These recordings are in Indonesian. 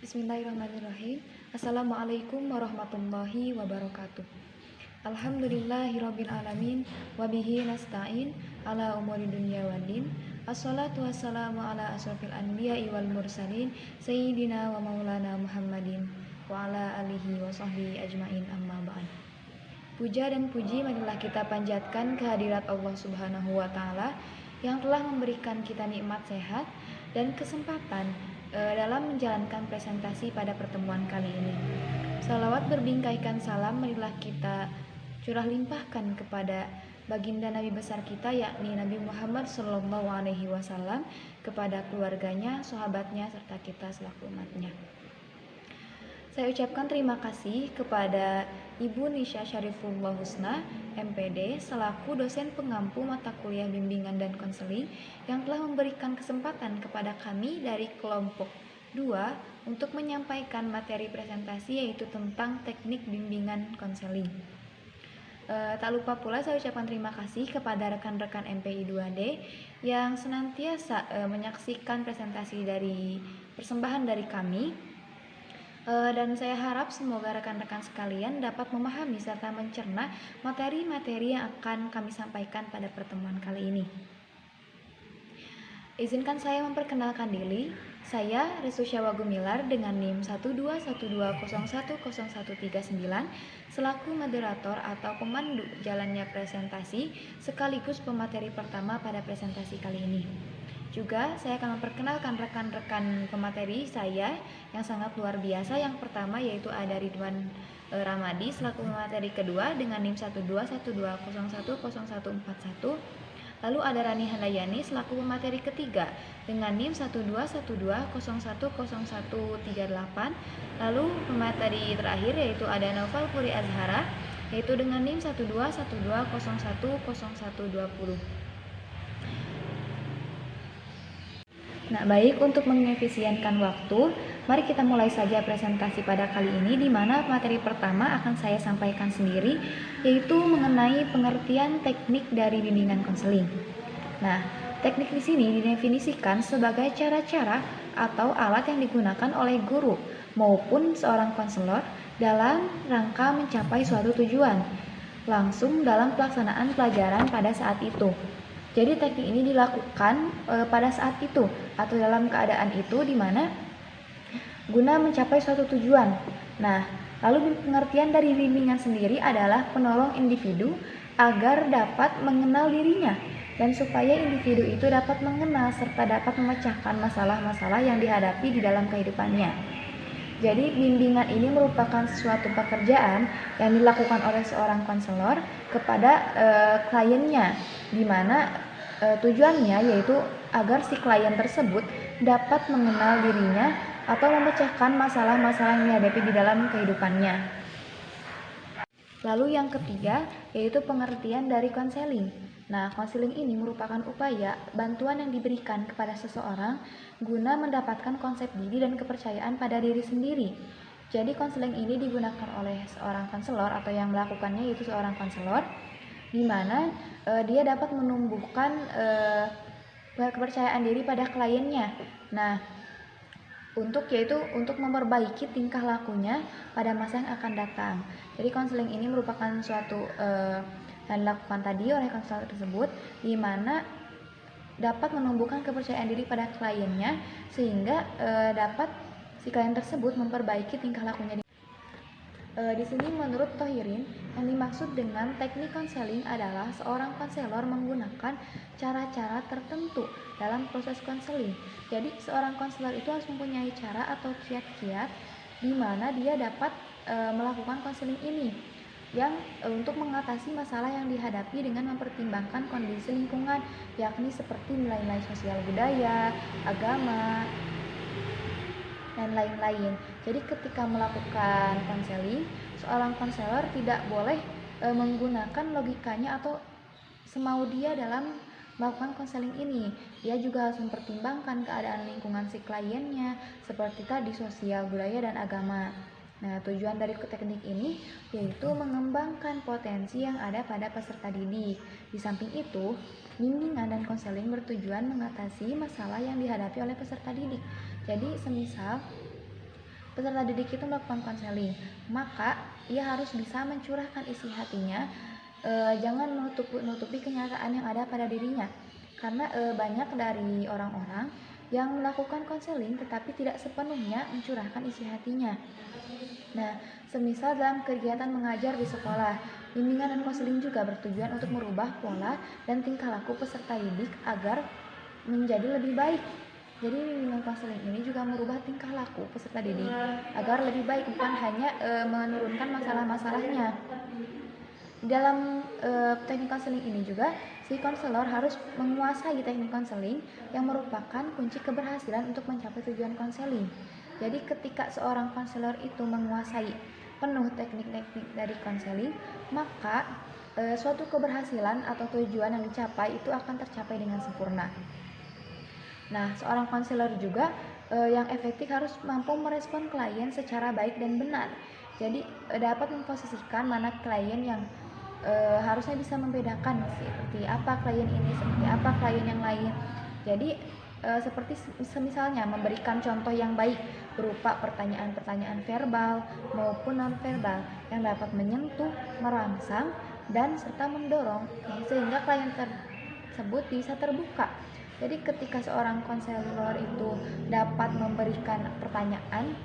Bismillahirrahmanirrahim. Assalamualaikum warahmatullahi wabarakatuh. Alhamdulillahirabbil alamin wa bihi nasta'in ala umuri dunya waddin. Assalatu wassalamu ala asrofil anbiya'i wal mursalin sayyidina wa maulana Muhammadin wa ala alihi wa sahbihi ajmain, amma ba'd. Puja dan puji marilah kita panjatkan kehadirat Allah Subhanahu wa taala yang telah memberikan kita nikmat sehat dan kesempatan dalam menjalankan presentasi pada pertemuan kali ini. Salawat berbingkaikan salam marilah kita curah limpahkan kepada baginda Nabi besar kita, yakni Nabi Muhammad SAW, kepada keluarganya, sahabatnya, serta kita selaku umatnya. Saya ucapkan terima kasih kepada Ibu Nisha Syarifullah Husna, MPD, selaku dosen pengampu mata kuliah bimbingan dan konseling yang telah memberikan kesempatan kepada kami dari kelompok 2 untuk menyampaikan materi presentasi, yaitu tentang teknik bimbingan konseling. Tak lupa pula saya ucapkan terima kasih kepada rekan-rekan MPI 2D yang senantiasa menyaksikan presentasi dari persembahan dari kami. Dan saya harap semoga rekan-rekan sekalian dapat memahami serta mencerna materi-materi yang akan kami sampaikan pada pertemuan kali ini. Izinkan saya memperkenalkan diri. Saya Resu Syawa Gumilar dengan NIM 12120100139 selaku moderator atau pemandu jalannya presentasi sekaligus pemateri pertama pada presentasi kali ini. Juga saya akan memperkenalkan rekan-rekan pemateri saya yang sangat luar biasa. Yang pertama yaitu ada Ridwan Ramadi selaku pemateri kedua dengan NIM 12120100141. Lalu ada Rani Handayani selaku pemateri ketiga dengan NIM 12120100138. Lalu pemateri terakhir yaitu ada Naufal Puri Azhara yaitu dengan NIM 12120100120. Nah, baik, untuk mengefisienkan waktu, mari kita mulai saja presentasi pada kali ini, di mana materi pertama akan saya sampaikan sendiri, yaitu mengenai pengertian teknik dari bimbingan konseling. Nah, teknik di sini didefinisikan sebagai cara-cara atau alat yang digunakan oleh guru maupun seorang konselor dalam rangka mencapai suatu tujuan, langsung dalam pelaksanaan pelajaran pada saat itu. Jadi teknik ini dilakukan pada saat itu atau dalam keadaan itu di mana guna mencapai suatu tujuan. Nah, lalu pengertian dari bimbingan sendiri adalah penolong individu agar dapat mengenal dirinya dan supaya individu itu dapat mengenal serta dapat memecahkan masalah-masalah yang dihadapi di dalam kehidupannya. Jadi bimbingan ini merupakan suatu pekerjaan yang dilakukan oleh seorang konselor kepada kliennya, di mana tujuannya yaitu agar si klien tersebut dapat mengenal dirinya atau memecahkan masalah-masalah yang dihadapi di dalam kehidupannya. Lalu yang ketiga yaitu pengertian dari konseling. Nah, konseling ini merupakan upaya bantuan yang diberikan kepada seseorang guna mendapatkan konsep diri dan kepercayaan pada diri sendiri. Jadi konseling ini digunakan oleh seorang konselor atau yang melakukannya yaitu seorang konselor, di mana dia dapat menumbuhkan kepercayaan diri pada kliennya. Nah, untuk memperbaiki tingkah lakunya pada masa yang akan datang. Jadi konseling ini merupakan suatu yang dilakukan tadi oleh konselor tersebut, di mana dapat menumbuhkan kepercayaan diri pada kliennya sehingga dapat si klien tersebut memperbaiki tingkah lakunya. Di sini menurut Thohirin, yang dimaksud dengan teknik konseling adalah seorang konselor menggunakan cara-cara tertentu dalam proses konseling. Jadi seorang konselor itu harus mempunyai cara atau kiat-kiat di mana dia dapat melakukan konseling ini yang untuk mengatasi masalah yang dihadapi dengan mempertimbangkan kondisi lingkungan, yakni seperti nilai-nilai sosial budaya, agama, dan lain-lain. Jadi ketika melakukan konseling, seorang konselor tidak boleh menggunakan logikanya atau semau dia dalam melakukan konseling ini. Dia juga harus mempertimbangkan keadaan lingkungan si kliennya, seperti tadi sosial, budaya, dan agama. Nah, tujuan dari teknik ini yaitu mengembangkan potensi yang ada pada peserta didik. Di samping itu, bimbingan dan konseling bertujuan mengatasi masalah yang dihadapi oleh peserta didik. Jadi, semisal peserta didik itu melakukan konseling, maka ia harus bisa mencurahkan isi hatinya, jangan menutupi kenyataan yang ada pada dirinya. Karena banyak dari orang-orang yang melakukan konseling tetapi tidak sepenuhnya mencurahkan isi hatinya. Nah, semisal dalam kegiatan mengajar di sekolah, bimbingan dan konseling juga bertujuan untuk merubah pola dan tingkah laku peserta didik agar menjadi lebih baik. Jadi bimbingan konseling ini juga merubah tingkah laku peserta didik agar lebih baik, bukan hanya menurunkan masalah-masalahnya. Dalam teknik konseling ini juga si konselor harus menguasai teknik konseling yang merupakan kunci keberhasilan untuk mencapai tujuan konseling. Jadi ketika seorang konselor itu menguasai penuh teknik-teknik dari konseling, maka suatu keberhasilan atau tujuan yang dicapai itu akan tercapai dengan sempurna. Nah, seorang konselor juga yang efektif harus mampu merespon klien secara baik dan benar. Jadi dapat memposisikan mana klien yang harusnya bisa membedakan seperti apa klien ini, seperti apa klien yang lain. Jadi seperti misalnya memberikan contoh yang baik berupa pertanyaan-pertanyaan verbal maupun non-verbal yang dapat menyentuh, merangsang, dan serta mendorong sehingga klien tersebut bisa terbuka. Jadi ketika seorang konselor itu dapat memberikan pertanyaan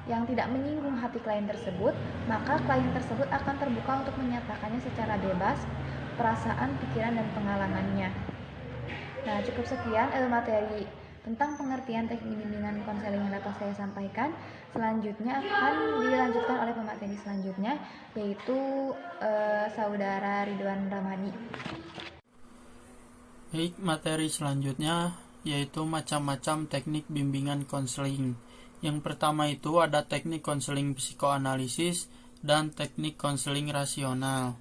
yang tidak menyinggung hati klien tersebut, maka klien tersebut akan terbuka untuk menyatakannya secara bebas, perasaan, pikiran, dan pengalamannya. Nah, cukup sekian materi tentang pengertian teknik bimbingan konseling yang dapat saya sampaikan. Selanjutnya akan dilanjutkan oleh pemateri selanjutnya, yaitu Saudara Ridwan Ramadi. Baik, materi selanjutnya yaitu macam-macam teknik bimbingan konseling. Yang pertama itu ada teknik konseling psikoanalisis dan teknik konseling rasional.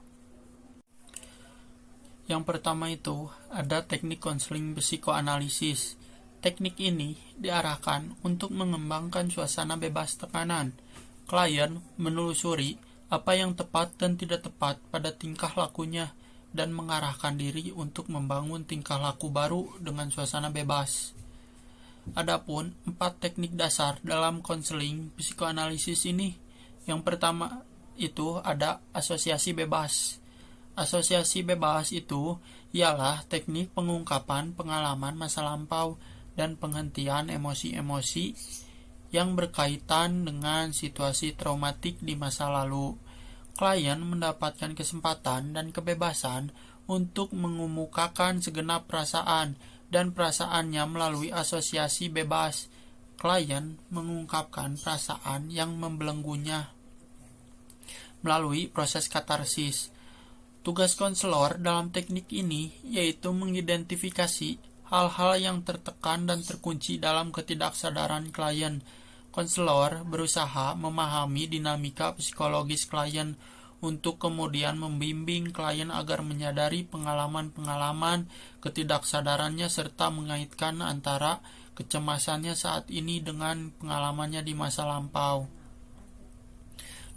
Yang pertama itu ada teknik konseling psikoanalisis. Teknik ini diarahkan untuk mengembangkan suasana bebas tekanan. Klien menelusuri apa yang tepat dan tidak tepat pada tingkah lakunya dan mengarahkan diri untuk membangun tingkah laku baru dengan suasana bebas. Adapun 4 teknik dasar dalam konseling psikoanalisis ini. Yang pertama itu ada asosiasi bebas. Asosiasi bebas itu ialah teknik pengungkapan pengalaman masa lampau dan penghentian emosi-emosi yang berkaitan dengan situasi traumatik di masa lalu. Klien mendapatkan kesempatan dan kebebasan untuk mengemukakan segenap perasaan dan perasaannya melalui asosiasi bebas. Klien mengungkapkan perasaan yang membelenggunya melalui proses katarsis. Tugas konselor dalam teknik ini yaitu mengidentifikasi hal-hal yang tertekan dan terkunci dalam ketidaksadaran klien. Konselor berusaha memahami dinamika psikologis klien untuk kemudian membimbing klien agar menyadari pengalaman-pengalaman ketidaksadarannya serta mengaitkan antara kecemasannya saat ini dengan pengalamannya di masa lampau.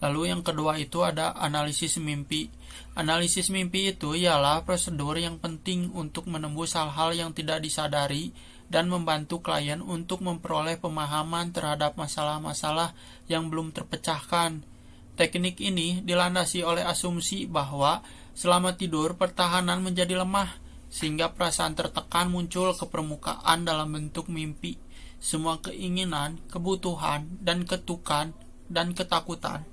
Lalu yang kedua itu ada analisis mimpi. Analisis mimpi itu ialah prosedur yang penting untuk menembus hal-hal yang tidak disadari dan membantu klien untuk memperoleh pemahaman terhadap masalah-masalah yang belum terpecahkan. Teknik ini dilandasi oleh asumsi bahwa selama tidur pertahanan menjadi lemah, sehingga perasaan tertekan muncul ke permukaan dalam bentuk mimpi. Semua keinginan, kebutuhan, dan ketakutan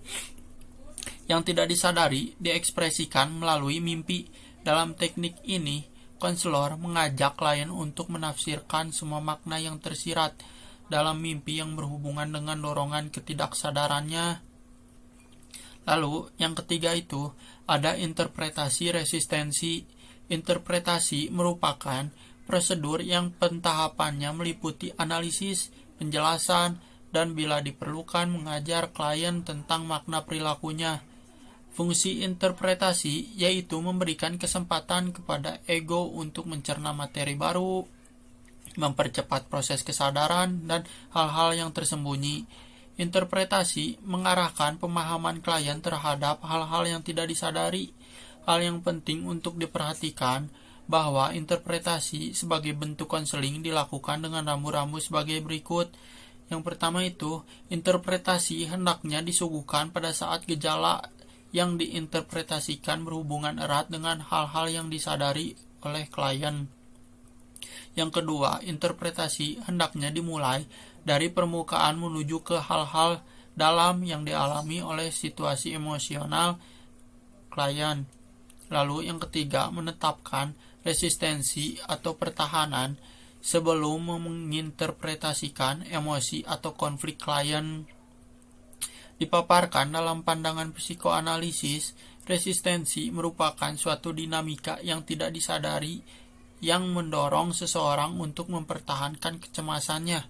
yang tidak disadari diekspresikan melalui mimpi. Dalam teknik ini, konselor mengajak klien untuk menafsirkan semua makna yang tersirat dalam mimpi yang berhubungan dengan dorongan ketidaksadarannya. Lalu, yang ketiga itu ada interpretasi resistensi. Interpretasi merupakan prosedur yang pentahapannya meliputi analisis, penjelasan, dan bila diperlukan mengajar klien tentang makna perilakunya. Fungsi interpretasi yaitu memberikan kesempatan kepada ego untuk mencerna materi baru, mempercepat proses kesadaran, dan hal-hal yang tersembunyi. Interpretasi mengarahkan pemahaman klien terhadap hal-hal yang tidak disadari. Hal yang penting untuk diperhatikan bahwa interpretasi sebagai bentuk konseling dilakukan dengan rambu-rambu sebagai berikut. Yang pertama itu, interpretasi hendaknya disuguhkan pada saat gejala yang diinterpretasikan berhubungan erat dengan hal-hal yang disadari oleh klien. Yang kedua, interpretasi hendaknya dimulai dari permukaan menuju ke hal-hal dalam yang dialami oleh situasi emosional klien. Lalu yang ketiga, menetapkan resistensi atau pertahanan sebelum menginterpretasikan emosi atau konflik klien. Dipaparkan dalam pandangan psikoanalisis, resistensi merupakan suatu dinamika yang tidak disadari yang mendorong seseorang untuk mempertahankan kecemasannya.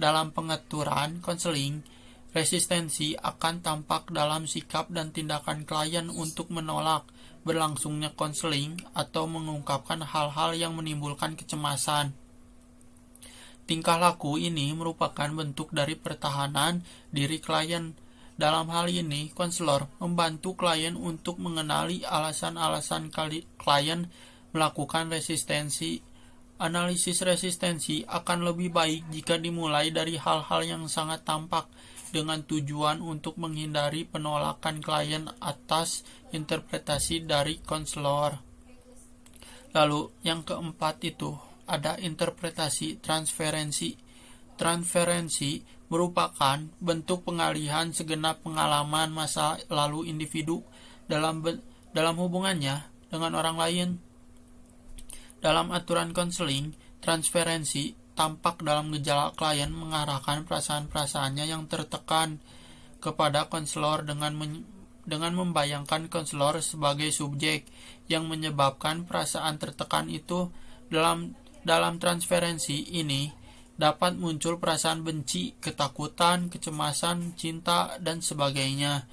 Dalam pengaturan konseling, resistensi akan tampak dalam sikap dan tindakan klien untuk menolak berlangsungnya konseling atau mengungkapkan hal-hal yang menimbulkan kecemasan. Tingkah laku ini merupakan bentuk dari pertahanan diri klien. Dalam hal ini, konselor membantu klien untuk mengenali alasan-alasan klien melakukan resistensi. Analisis resistensi akan lebih baik jika dimulai dari hal-hal yang sangat tampak dengan tujuan untuk menghindari penolakan klien atas interpretasi dari konselor. Lalu yang keempat itu ada interpretasi transferensi. Transferensi merupakan bentuk pengalihan segenap pengalaman masa lalu individu dalam hubungannya dengan orang lain. Dalam aturan konseling, transferensi tampak dalam gejala klien mengarahkan perasaan-perasaannya yang tertekan kepada konselor dengan membayangkan konselor sebagai subjek yang menyebabkan perasaan tertekan itu. Dalam transferensi ini dapat muncul perasaan benci, ketakutan, kecemasan, cinta, dan sebagainya.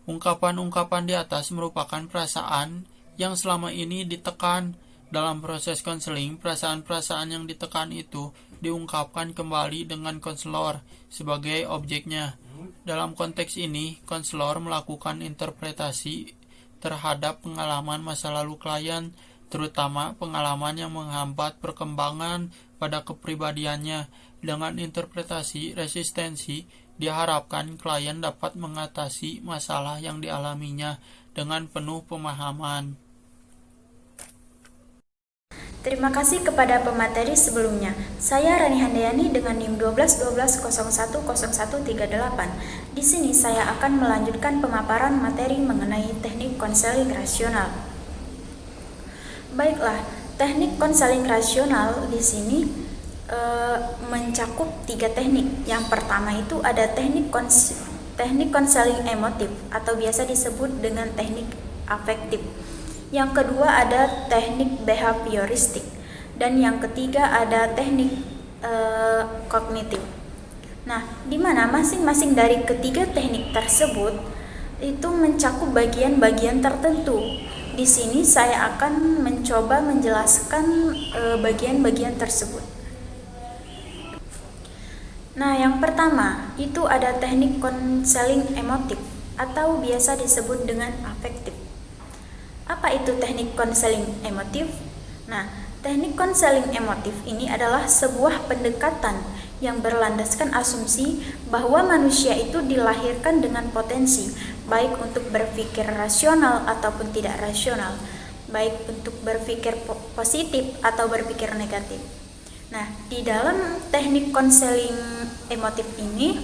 Ungkapan-ungkapan di atas merupakan perasaan yang selama ini ditekan. Dalam proses konseling, perasaan-perasaan yang ditekan itu diungkapkan kembali dengan konselor sebagai objeknya. Dalam konteks ini, konselor melakukan interpretasi terhadap pengalaman masa lalu klien, terutama pengalaman yang menghambat perkembangan pada kepribadiannya. Dengan interpretasi resistensi, diharapkan klien dapat mengatasi masalah yang dialaminya dengan penuh pemahaman. Terima kasih kepada pemateri sebelumnya. Saya Rani Handayani dengan NIM 1212010138. Di sini saya akan melanjutkan pemaparan materi mengenai teknik konseling rasional. Baiklah, teknik konseling rasional di sini mencakup 3 teknik. Yang pertama itu ada teknik konseling emotif atau biasa disebut dengan teknik afektif. Yang kedua ada teknik behavioristik dan yang ketiga ada teknik kognitif. Nah, di mana masing-masing dari ketiga teknik tersebut itu mencakup bagian-bagian tertentu. Di sini saya akan mencoba menjelaskan bagian-bagian tersebut. Nah, yang pertama itu ada teknik konseling emotif atau biasa disebut dengan afektif. Apa itu teknik konseling emotif? Nah, teknik konseling emotif ini adalah sebuah pendekatan yang berlandaskan asumsi bahwa manusia itu dilahirkan dengan potensi, baik untuk berpikir rasional ataupun tidak rasional, baik untuk berpikir positif atau berpikir negatif. Nah, di dalam teknik konseling emotif ini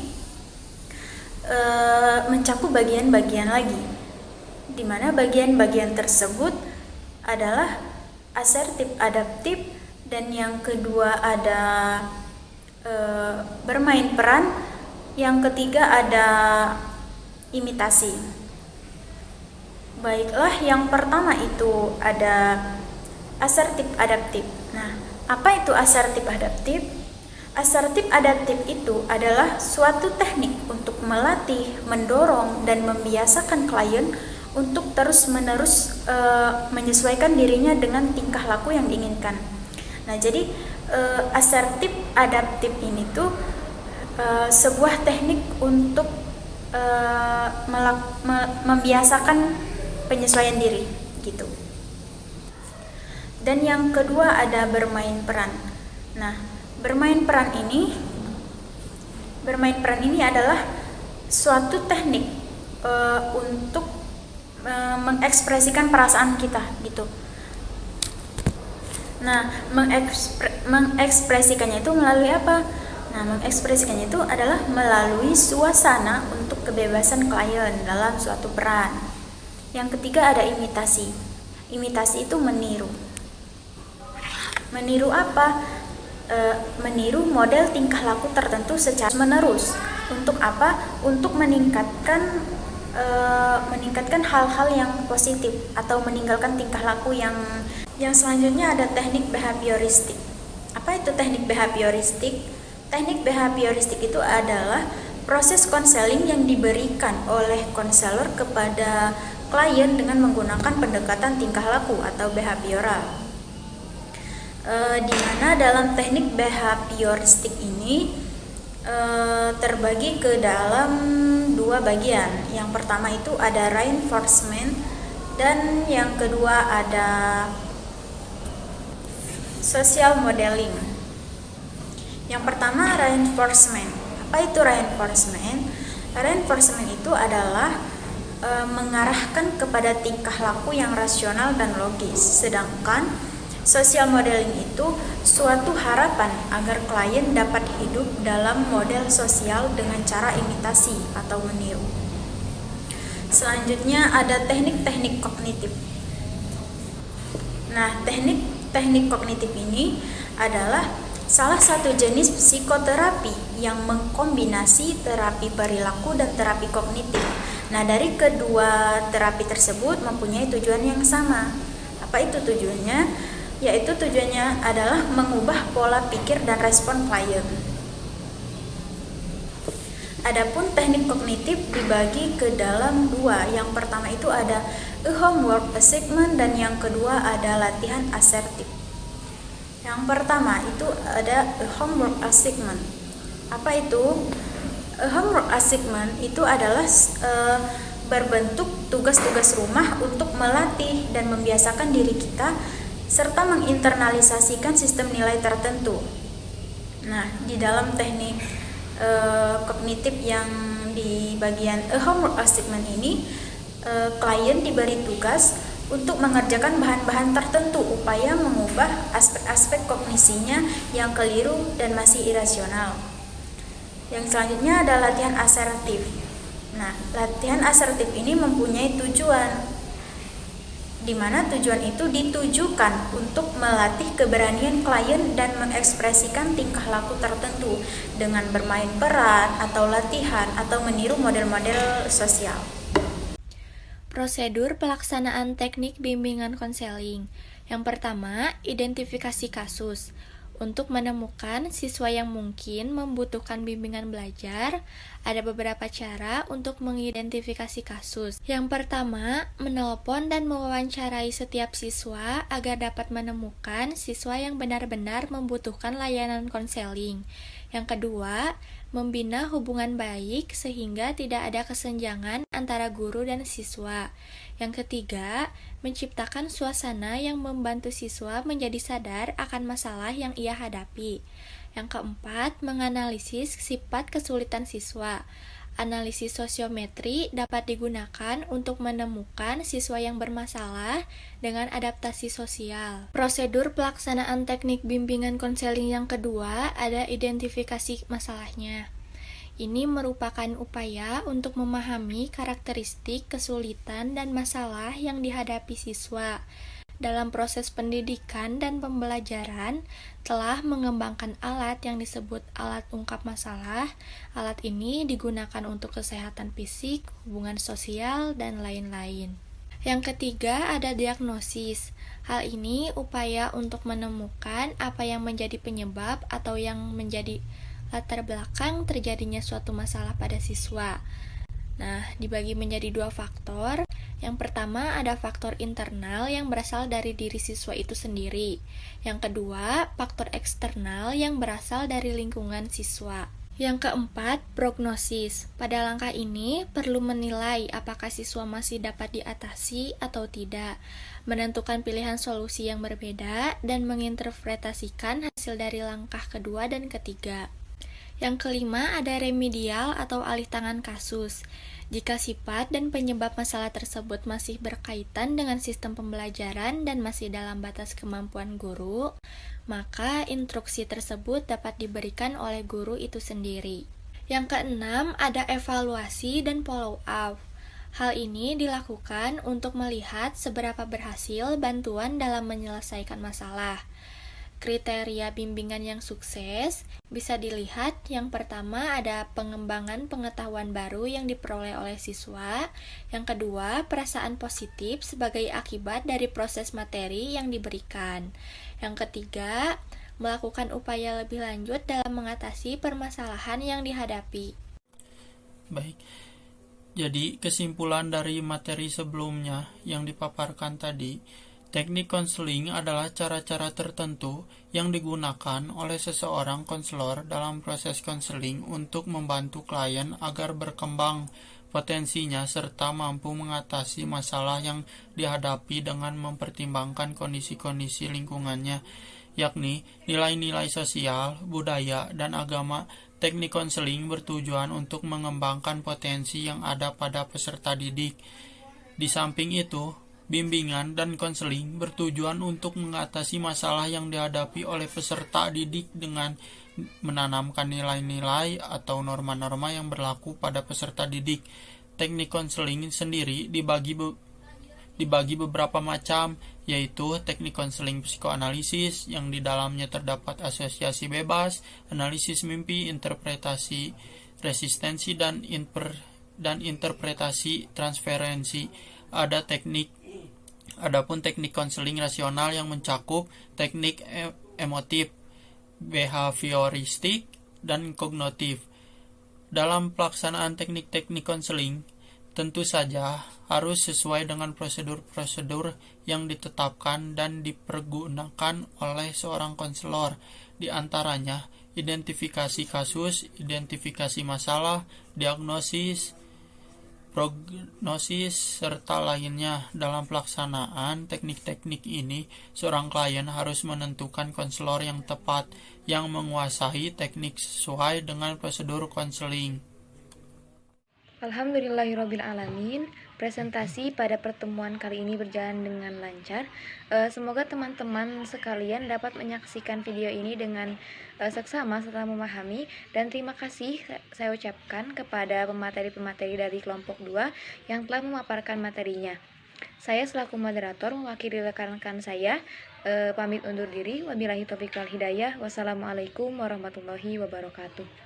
mencakup bagian-bagian lagi, di mana bagian-bagian tersebut adalah asertif adaptif dan yang kedua ada bermain peran, yang ketiga ada imitasi. Baiklah, yang pertama itu ada asertif adaptif. Nah, apa itu asertif adaptif? Asertif adaptif itu adalah suatu teknik untuk melatih, mendorong, dan membiasakan klien untuk terus-menerus menyesuaikan dirinya dengan tingkah laku yang diinginkan. Nah, jadi asertif adaptif ini tuh sebuah teknik untuk membiasakan penyesuaian diri gitu. Dan yang kedua ada bermain peran. Nah, bermain peran ini Bermain peran ini adalah suatu teknik untuk mengekspresikan perasaan kita gitu. Nah, mengekspresikannya itu melalui apa? Nah, mengekspresikannya itu adalah melalui suasana untuk kebebasan klien dalam suatu peran. Yang ketiga ada imitasi. Imitasi itu meniru. Meniru apa? Meniru model tingkah laku tertentu secara menerus. Untuk apa? Untuk meningkatkan hal-hal yang positif atau meninggalkan tingkah laku yang selanjutnya ada teknik behavioristik. Apa itu teknik behavioristik? Teknik behavioristik itu adalah proses konseling yang diberikan oleh konselor kepada klien dengan menggunakan pendekatan tingkah laku atau behavioral. Di mana dalam teknik behavioristik ini terbagi ke dalam dua bagian. Yang pertama itu ada reinforcement dan yang kedua ada social modeling. Yang pertama reinforcement. Apa itu reinforcement? Reinforcement itu adalah mengarahkan kepada tingkah laku yang rasional dan logis. Sedangkan social modeling itu suatu harapan agar klien dapat hidup dalam model sosial dengan cara imitasi atau meniru. Selanjutnya ada teknik-teknik kognitif. Nah, teknik kognitif ini adalah salah satu jenis psikoterapi yang mengkombinasi terapi perilaku dan terapi kognitif. Nah, dari kedua terapi tersebut mempunyai tujuan yang sama. Apa itu tujuannya? Yaitu tujuannya adalah mengubah pola pikir dan respon klien. Adapun teknik kognitif dibagi ke dalam dua. Yang pertama itu ada homework assessment dan yang kedua ada latihan asertif. Yang pertama itu ada homework assessment. Apa itu? Homework assessment itu adalah berbentuk tugas-tugas rumah untuk melatih dan membiasakan diri kita serta menginternalisasikan sistem nilai tertentu. Nah, di dalam teknik kognitif yang di bagian homework assessment ini, klien diberi tugas untuk mengerjakan bahan-bahan tertentu upaya mengubah aspek-aspek kognisinya yang keliru dan masih irasional. Yang selanjutnya ada latihan asertif. Nah, latihan asertif ini mempunyai tujuan, di mana tujuan itu ditujukan untuk melatih keberanian klien dan mengekspresikan tingkah laku tertentu dengan bermain peran atau latihan atau meniru model-model sosial. Prosedur pelaksanaan teknik bimbingan konseling. Yang pertama, identifikasi kasus. Untuk menemukan siswa yang mungkin membutuhkan bimbingan belajar, ada beberapa cara untuk mengidentifikasi kasus. Yang pertama, menelepon dan mewawancarai setiap siswa agar dapat menemukan siswa yang benar-benar membutuhkan layanan konseling. Yang kedua, membina hubungan baik sehingga tidak ada kesenjangan antara guru dan siswa. Yang ketiga, menciptakan suasana yang membantu siswa menjadi sadar akan masalah yang ia hadapi. Yang keempat, menganalisis sifat kesulitan siswa. Analisis sosiometri dapat digunakan untuk menemukan siswa yang bermasalah dengan adaptasi sosial. Prosedur pelaksanaan teknik bimbingan konseling yang kedua ada identifikasi masalahnya. Ini merupakan upaya untuk memahami karakteristik, kesulitan, dan masalah yang dihadapi siswa. Dalam proses pendidikan dan pembelajaran, telah mengembangkan alat yang disebut alat ungkap masalah. Alat ini digunakan untuk kesehatan fisik, hubungan sosial, dan lain-lain. Yang ketiga ada diagnosis. Hal ini upaya untuk menemukan apa yang menjadi penyebab atau yang menjadi latar belakang terjadinya suatu masalah pada siswa. Nah, dibagi menjadi dua faktor. Yang pertama ada faktor internal yang berasal dari diri siswa itu sendiri. Yang kedua, faktor eksternal yang berasal dari lingkungan siswa. Yang keempat, prognosis. Pada langkah ini perlu menilai apakah siswa masih dapat diatasi atau tidak, menentukan pilihan solusi yang berbeda, dan menginterpretasikan hasil dari langkah kedua dan ketiga. Yang kelima, ada remedial atau alih tangan kasus. Jika sifat dan penyebab masalah tersebut masih berkaitan dengan sistem pembelajaran dan masih dalam batas kemampuan guru, maka instruksi tersebut dapat diberikan oleh guru itu sendiri. Yang keenam, ada evaluasi dan follow up. Hal ini dilakukan untuk melihat seberapa berhasil bantuan dalam menyelesaikan masalah. Kriteria bimbingan yang sukses bisa dilihat. Yang pertama, ada pengembangan pengetahuan baru yang diperoleh oleh siswa. Yang kedua, perasaan positif sebagai akibat dari proses materi yang diberikan. Yang ketiga, melakukan upaya lebih lanjut dalam mengatasi permasalahan yang dihadapi. Baik, jadi kesimpulan dari materi sebelumnya yang dipaparkan tadi, teknik konseling adalah cara-cara tertentu yang digunakan oleh seseorang konselor dalam proses konseling untuk membantu klien agar berkembang potensinya serta mampu mengatasi masalah yang dihadapi dengan mempertimbangkan kondisi-kondisi lingkungannya, yakni nilai-nilai sosial, budaya, dan agama. Teknik konseling bertujuan untuk mengembangkan potensi yang ada pada peserta didik. Di samping itu, bimbingan dan konseling bertujuan untuk mengatasi masalah yang dihadapi oleh peserta didik dengan menanamkan nilai-nilai atau norma-norma yang berlaku pada peserta didik. Teknik konseling sendiri dibagi beberapa macam, yaitu teknik konseling psikoanalisis yang di dalamnya terdapat asosiasi bebas, analisis mimpi, interpretasi resistensi, dan interpretasi transferensi. Adapun teknik konseling rasional yang mencakup teknik emotif, behavioristik, dan kognitif. Dalam pelaksanaan teknik-teknik konseling, tentu saja harus sesuai dengan prosedur-prosedur yang ditetapkan dan dipergunakan oleh seorang konselor, di antaranya identifikasi kasus, identifikasi masalah, diagnosis, prognosis, serta lainnya. Dalam pelaksanaan teknik-teknik ini, seorang klien harus menentukan konselor yang tepat, yang menguasai teknik sesuai dengan prosedur konseling. Alhamdulillahirrabbilalamin. Presentasi pada pertemuan kali ini berjalan dengan lancar. Semoga teman-teman sekalian dapat menyaksikan video ini dengan seksama setelah memahami, dan terima kasih saya ucapkan kepada pemateri-pemateri dari kelompok 2 yang telah memaparkan materinya. Saya selaku moderator mewakili rekan-rekan saya pamit undur diri. Wabillahi taufiq wal hidayah. Wassalamualaikum warahmatullahi wabarakatuh.